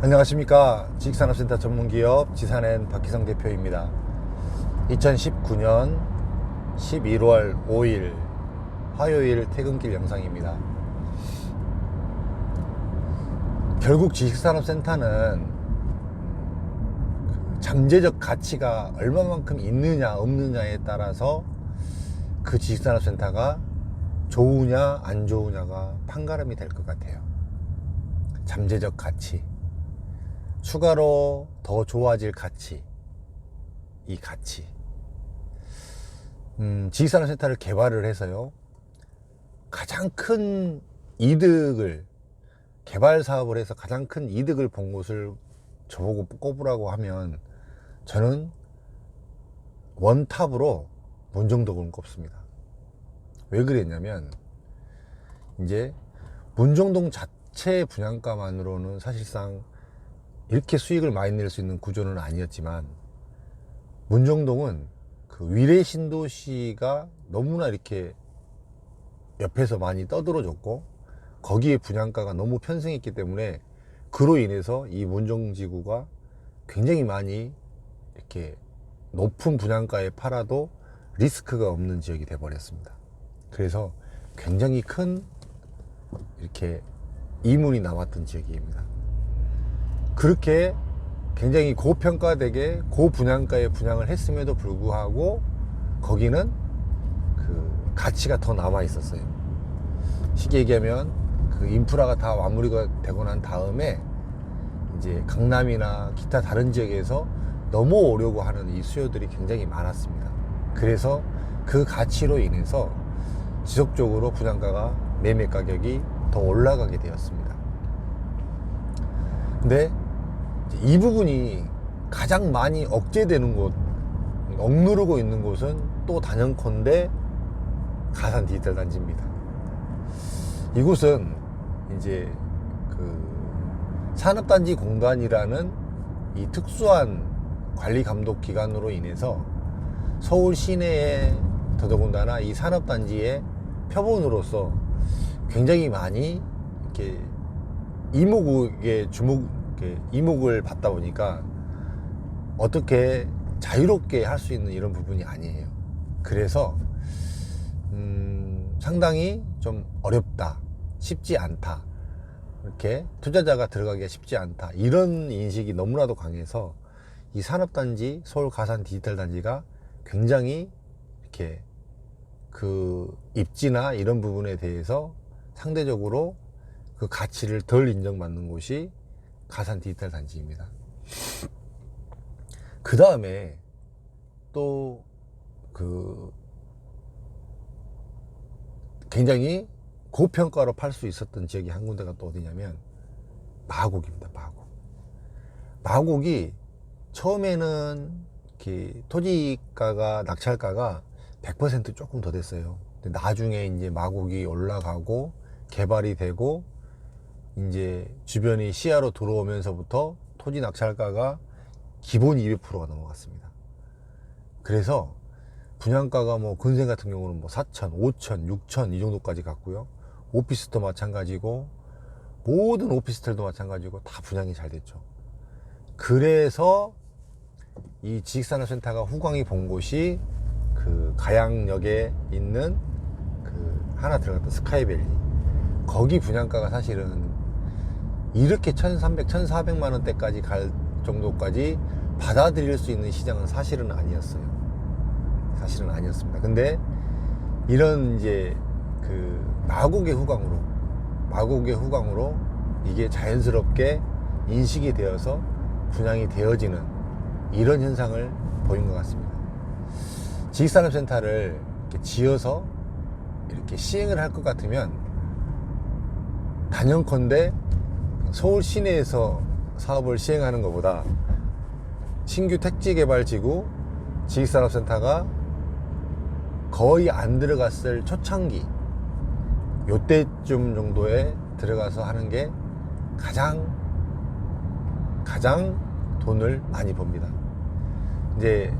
안녕하십니까. 지식산업센터 전문기업 지산엔 박희성 대표입니다. 2019년 11월 5일 화요일 퇴근길 영상입니다. 결국 지식산업센터는 잠재적 가치가 얼마만큼 있느냐 없느냐에 따라서 그 지식산업센터가 좋으냐 안 좋으냐가 판가름이 될 것 같아요. 잠재적 가치, 추가로 더 좋아질 가치, 이 가치. 지식산업센터를 개발을 해서요, 가장 큰 이득을, 개발 사업을 해서 가장 큰 이득을 본 곳을 저보고 꼽으라고 하면 저는 원탑으로 문정동을 꼽습니다. 왜 그랬냐면, 이제 문정동 자체 분양가만으로는 사실상 이렇게 수익을 많이 낼 수 있는 구조는 아니었지만, 문정동은 그 위례 신도시가 너무나 이렇게 옆에서 많이 떠들어졌고, 거기에 분양가가 너무 편승했기 때문에 그로 인해서 이 문정지구가 굉장히 많이 이렇게 높은 분양가에 팔아도 리스크가 없는 지역이 돼버렸습니다. 그래서 굉장히 큰 이렇게 이문이 남았던 지역입니다. 그렇게 굉장히 고평가되게 고분양가에 분양을 했음에도 불구하고 거기는 그 가치가 더 남아 있었어요. 쉽게 얘기하면 그 인프라가 다 마무리가 되고 난 다음에 이제 강남이나 기타 다른 지역에서 넘어오려고 하는 이 수요들이 굉장히 많았습니다. 그래서 그 가치로 인해서 지속적으로 분양가가, 매매 가격이 더 올라가게 되었습니다. 근데 이 부분이 가장 많이 억제되는 곳, 억누르고 있는 곳은 또 단연컨대 가산 디지털 단지입니다. 이곳은 이제 그 산업단지 공단이라는 이 특수한 관리 감독 기관으로 인해서 서울 시내에 더더군다나 이 산업단지의 표본으로서 굉장히 많이 이렇게 이목을 받다 보니까 어떻게 자유롭게 할 수 있는 이런 부분이 아니에요. 그래서 상당히 좀 어렵다, 쉽지 않다, 이렇게 투자자가 들어가기가 쉽지 않다, 이런 인식이 너무나도 강해서 이 산업단지, 서울 가산 디지털 단지가 굉장히 이렇게 그 입지나 이런 부분에 대해서 상대적으로 그 가치를 덜 인정받는 곳이 가산 디지털 단지입니다. 그 다음에 또 그 굉장히 고평가로 팔 수 있었던 지역이 한 군데가 또 어디냐면 마곡입니다. 마곡이 처음에는 이렇게 토지가가, 낙찰가가 100% 조금 더 됐어요. 근데 나중에 이제 마곡이 올라가고 개발이 되고 이제 주변이 시야로 들어오면서부터 토지 낙찰가가 기본 200%가 넘어갔습니다. 그래서 분양가가 뭐 근생 같은 경우는 뭐 4천, 5천, 6천 이 정도까지 갔고요. 오피스도 마찬가지고 모든 오피스텔도 마찬가지고 다 분양이 잘 됐죠. 그래서 이 지식산업센터가 후광이 본 곳이 그 가양역에 있는 그 하나 들어갔던 스카이밸리, 거기 분양가가 사실은 이렇게 1,300, 1,400만 원대까지 갈 정도까지 받아들일 수 있는 시장은 사실은 아니었어요. 사실은 아니었습니다. 근데 이런 이제 그 마곡의 후광으로 이게 자연스럽게 인식이 되어서 분양이 되어지는 이런 현상을 보인 것 같습니다. 지식산업센터를 이렇게 지어서 이렇게 시행을 할 것 같으면 단연컨대 서울 시내에서 사업을 시행하는 것보다 신규 택지개발지구 지식산업센터가 거의 안 들어갔을 초창기 요때쯤 정도에 들어가서 하는 게 가장 돈을 많이 법니다. 이제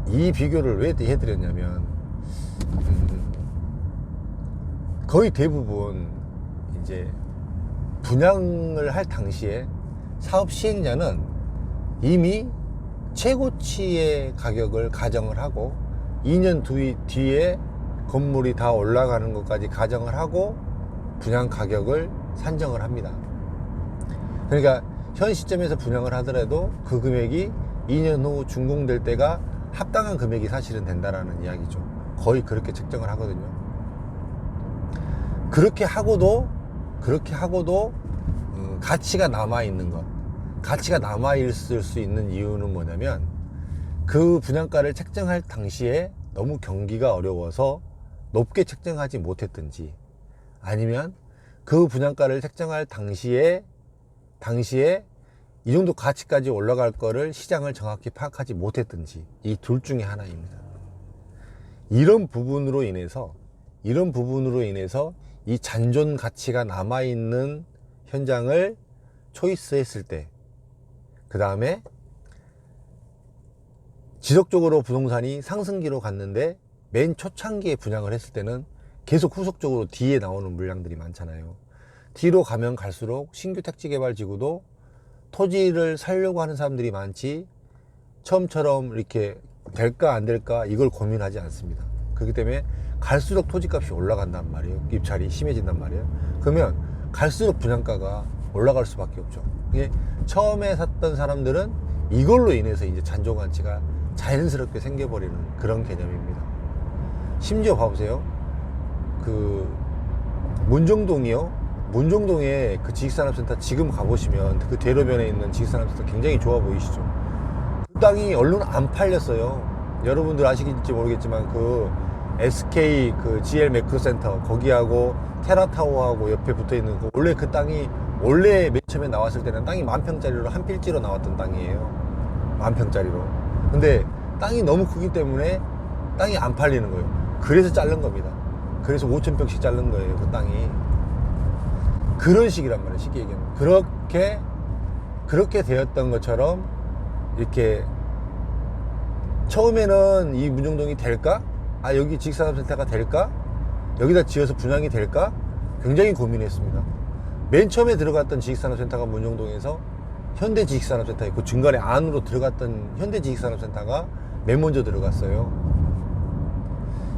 이 비교를 왜 해드렸냐면 거의 대부분 이제 분양을 할 당시에 사업 시행자는 이미 최고치의 가격을 가정을 하고 2년 뒤에 건물이 다 올라가는 것까지 가정을 하고 분양 가격을 산정을 합니다. 그러니까 현 시점에서 분양을 하더라도 그 금액이 2년 후 준공될 때가 합당한 금액이 사실은 된다라는 이야기죠. 거의 그렇게 책정을 하거든요. 그렇게 하고도 가치가 남아있는 것, 가치가 남아있을 수 있는 이유는 뭐냐면 그 분양가를 책정할 당시에 너무 경기가 어려워서 높게 책정하지 못했든지, 아니면 그 분양가를 책정할 당시에 이 정도 가치까지 올라갈 거를 시장을 정확히 파악하지 못했든지, 이 둘 중에 하나입니다. 이런 부분으로 인해서 이 잔존 가치가 남아있는 현장을 초이스했을 때, 그 다음에 지속적으로 부동산이 상승기로 갔는데 맨 초창기에 분양을 했을 때는 계속 후속적으로 뒤에 나오는 물량들이 많잖아요. 뒤로 가면 갈수록 신규 택지 개발 지구도 토지를 사려고 하는 사람들이 많지, 처음처럼 이렇게 될까 안 될까 이걸 고민하지 않습니다. 그렇기 때문에 갈수록 토지값이 올라간단 말이에요. 입찰이 심해진단 말이에요. 그러면 갈수록 분양가가 올라갈 수밖에 없죠. 이게 처음에 샀던 사람들은 이걸로 인해서 이제 잔존가치가 자연스럽게 생겨버리는 그런 개념입니다. 심지어 봐보세요. 그 문정동에 그 지식산업센터 지금 가보시면 그 대로변에 있는 지식산업센터 굉장히 좋아 보이시죠? 그 땅이 얼른 안 팔렸어요. 여러분들 아시겠지 모르겠지만 그 SK 그 GL 매크로센터 거기하고 테라타워하고 옆에 붙어있는 원래 그 땅이 원래 맨 처음에 나왔을 때는 땅이 10,000평짜리로 한 필지로 나왔던 땅이에요. 10,000평짜리로. 근데 땅이 너무 크기 때문에 땅이 안 팔리는 거예요. 그래서 자른 겁니다. 그래서 5,000평씩 자른 거예요. 그 땅이. 그런 식이란 말이에요. 쉽게 얘기하면. 그렇게 되었던 것처럼 이렇게 처음에는 이 문정동이 될까? 아, 여기 지식산업센터가 될까? 여기다 지어서 분양이 될까? 굉장히 고민했습니다. 맨 처음에 들어갔던 지식산업센터가 문정동에서 현대지식산업센터에 그 중간에 안으로 들어갔던 현대지식산업센터가 맨 먼저 들어갔어요.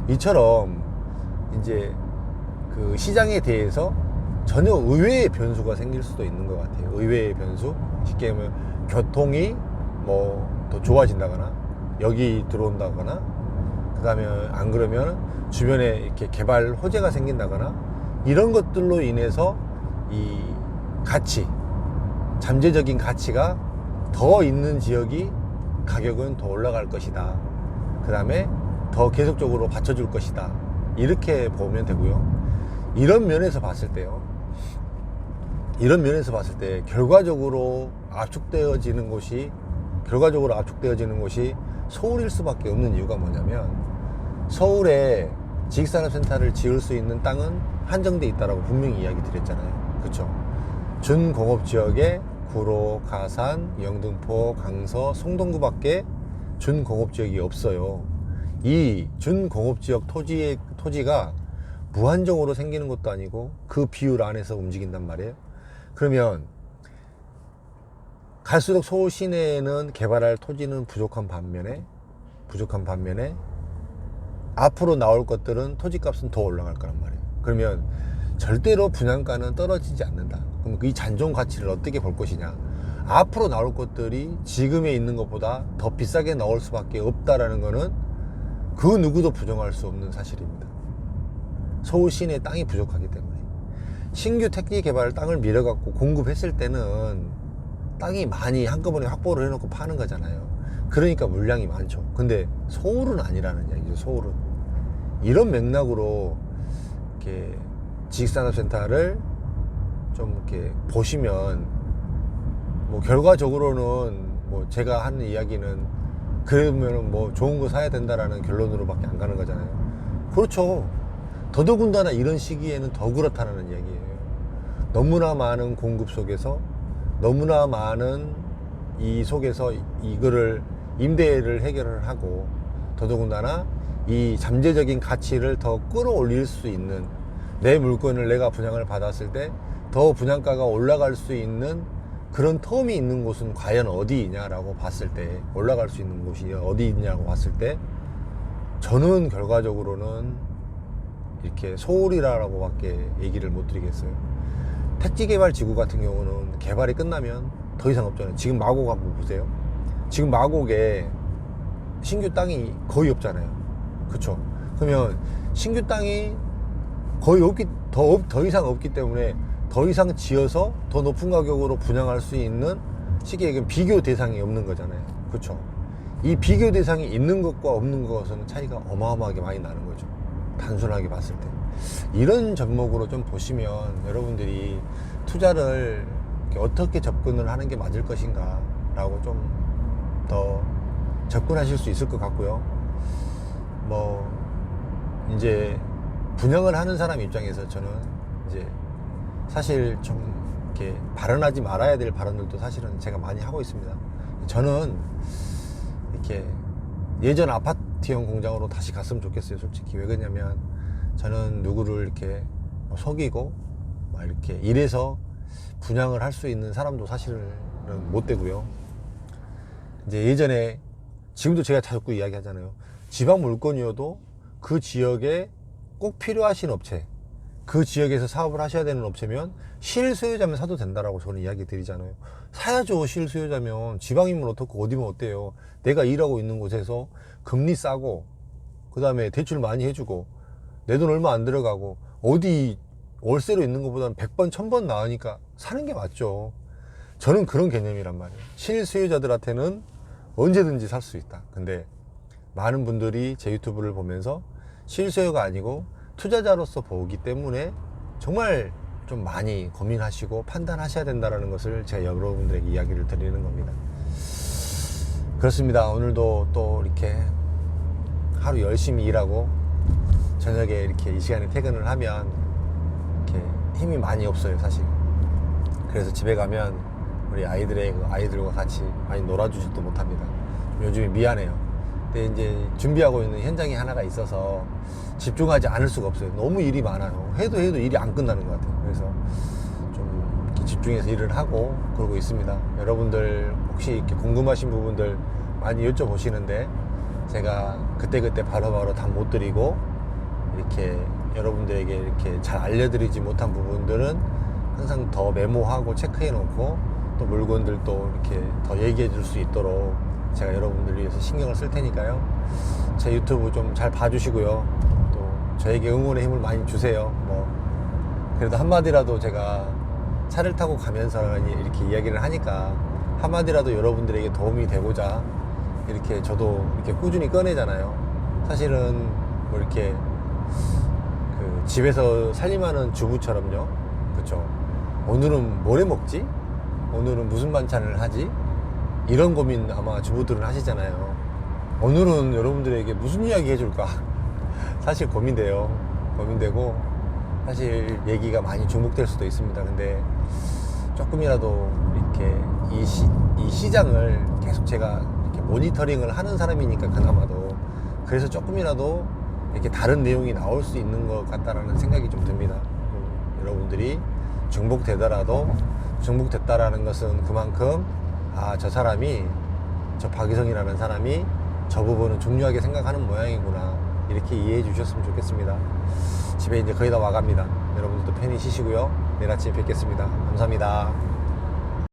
이처럼 이제 그 시장에 대해서 전혀 의외의 변수가 생길 수도 있는 것 같아요. 의외의 변수. 쉽게 얘기하면 교통이 뭐 더 좋아진다거나 여기 들어온다거나, 그 다음에 안 그러면 주변에 이렇게 개발 호재가 생긴다거나, 이런 것들로 인해서 이 가치, 잠재적인 가치가 더 있는 지역이 가격은 더 올라갈 것이다. 그 다음에 더 계속적으로 받쳐줄 것이다. 이렇게 보면 되고요. 이런 면에서 봤을 때 결과적으로 압축되어지는 곳이 서울일 수밖에 없는 이유가 뭐냐면, 서울에 지식산업센터를 지을 수 있는 땅은 한정돼 있다라고 분명히 이야기 드렸잖아요. 그렇죠? 준공업지역에 구로, 가산, 영등포, 강서, 송동구밖에 준공업지역이 없어요. 이 준공업지역 토지가 무한정으로 생기는 것도 아니고 그 비율 안에서 움직인단 말이에요. 그러면 갈수록 서울 시내에는 개발할 토지는 부족한 반면에 앞으로 나올 것들은 토지값은 더 올라갈 거란 말이에요. 그러면 절대로 분양가는 떨어지지 않는다. 그럼 이 잔존 가치를 어떻게 볼 것이냐? 앞으로 나올 것들이 지금에 있는 것보다 더 비싸게 나올 수밖에 없다라는 거는 그 누구도 부정할 수 없는 사실입니다. 서울 시내에 땅이 부족하기 때문에. 신규 택지 개발 땅을 밀어갖고 공급했을 때는 땅이 많이 한꺼번에 확보를 해놓고 파는 거잖아요. 그러니까 물량이 많죠. 근데 서울은 아니라는 얘기죠. 서울은. 이런 맥락으로 이렇게 지식산업센터를 좀 이렇게 보시면, 뭐 결과적으로는 뭐 제가 하는 이야기는 그러면은 뭐 좋은 거 사야 된다라는 결론으로밖에 안 가는 거잖아요. 그렇죠. 더더군다나 이런 시기에는 더 그렇다는 이야기예요. 너무나 많은 공급 속에서, 너무나 많은 이 속에서 이거를 임대를 해결을 하고, 더더군다나 이 잠재적인 가치를 더 끌어올릴 수 있는, 내 물건을 내가 분양을 받았을 때 더 분양가가 올라갈 수 있는 그런 텀이 있는 곳은 과연 어디 있냐라고 봤을 때, 올라갈 수 있는 곳이 어디 있냐고 봤을 때, 저는 결과적으로는 이렇게 서울이라고 밖에 얘기를 못 드리겠어요. 택지개발지구 같은 경우는 개발이 끝나면 더 이상 없잖아요. 지금 마곡 한번 보세요. 지금 마곡에 신규 땅이 거의 없잖아요. 그쵸? 그러면 신규 땅이 거의 더 이상 없기 때문에 더 이상 지어서 더 높은 가격으로 분양할 수 있는 쉽게 얘기하면 비교 대상이 없는 거잖아요. 그쵸? 이 비교 대상이 있는 것과 없는 것은 차이가 어마어마하게 많이 나는 거죠. 단순하게 봤을 때. 이런 접목으로 좀 보시면 여러분들이 투자를 어떻게 접근을 하는 게 맞을 것인가 라고 좀 더 접근하실 수 있을 것 같고요. 뭐 이제 분양을 하는 사람 입장에서 저는 이제 사실 좀 이렇게 발언하지 말아야 될 발언들도 사실은 제가 많이 하고 있습니다. 저는 이렇게 예전 아파트형 공장으로 다시 갔으면 좋겠어요. 솔직히. 왜 그러냐면 저는 누구를 이렇게 속이고 막 이렇게 이래서 분양을 할 수 있는 사람도 사실은 못 되고요. 이제 예전에, 지금도 제가 자꾸 이야기 하잖아요. 지방 물건이어도 그 지역에 꼭 필요하신 업체, 그 지역에서 사업을 하셔야 되는 업체면 실수요자면 사도 된다라고 저는 이야기 드리잖아요. 사야죠. 실수요자면. 지방이면 어떻고 어디면 어때요. 내가 일하고 있는 곳에서 금리 싸고 그 다음에 대출 많이 해주고 내 돈 얼마 안 들어가고 어디 월세로 있는 것보다는 100번 1000번 나으니까 사는 게 맞죠. 저는 그런 개념이란 말이에요. 실수요자들한테는 언제든지 살 수 있다. 근데 많은 분들이 제 유튜브를 보면서 실수요가 아니고 투자자로서 보기 때문에 정말 좀 많이 고민하시고 판단하셔야 된다는 것을 제가 여러분들에게 이야기를 드리는 겁니다. 그렇습니다. 오늘도 또 이렇게 하루 열심히 일하고 저녁에 이렇게 이 시간에 퇴근을 하면 이렇게 힘이 많이 없어요, 사실. 그래서 집에 가면 우리 아이들과 같이 많이 놀아주지도 못합니다. 요즘에 미안해요. 근데 이제 준비하고 있는 현장이 하나가 있어서 집중하지 않을 수가 없어요. 너무 일이 많아요. 해도 일이 안 끝나는 것 같아요. 그래서 좀 이렇게 집중해서 일을 하고 그러고 있습니다. 여러분들 혹시 이렇게 궁금하신 부분들 많이 여쭤보시는데 제가 그때그때 바로바로 답 못 드리고 이렇게 여러분들에게 이렇게 잘 알려드리지 못한 부분들은 항상 더 메모하고 체크해 놓고 또 물건들도 이렇게 더 얘기해 줄 수 있도록 제가 여러분들을 위해서 신경을 쓸 테니까요. 제 유튜브 좀 잘 봐주시고요. 또 저에게 응원의 힘을 많이 주세요. 뭐 그래도 한마디라도 제가 차를 타고 가면서 이렇게 이야기를 하니까 한마디라도 여러분들에게 도움이 되고자 이렇게 저도 이렇게 꾸준히 꺼내잖아요. 사실은 뭐 이렇게 그 집에서 살림하는 주부처럼요. 그쵸? 오늘은 뭘 해 먹지? 오늘은 무슨 반찬을 하지? 이런 고민 아마 주부들은 하시잖아요. 오늘은 여러분들에게 무슨 이야기 해줄까? 사실 고민되고 사실 얘기가 많이 중복될 수도 있습니다. 근데 조금이라도 이렇게 이 시장을 계속 제가 이렇게 모니터링을 하는 사람이니까 그나마도 그래서 조금이라도 이렇게 다른 내용이 나올 수 있는 것 같다라는 생각이 좀 듭니다. 여러분들이 중복됐다라는 것은 그만큼 저 사람이, 저 박유성이라는 사람이 저 부분은 중요하게 생각하는 모양이구나 이렇게 이해해 주셨으면 좋겠습니다. 집에 이제 거의 다 와갑니다. 여러분들도 편히 쉬시고요. 내일 아침에 뵙겠습니다. 감사합니다.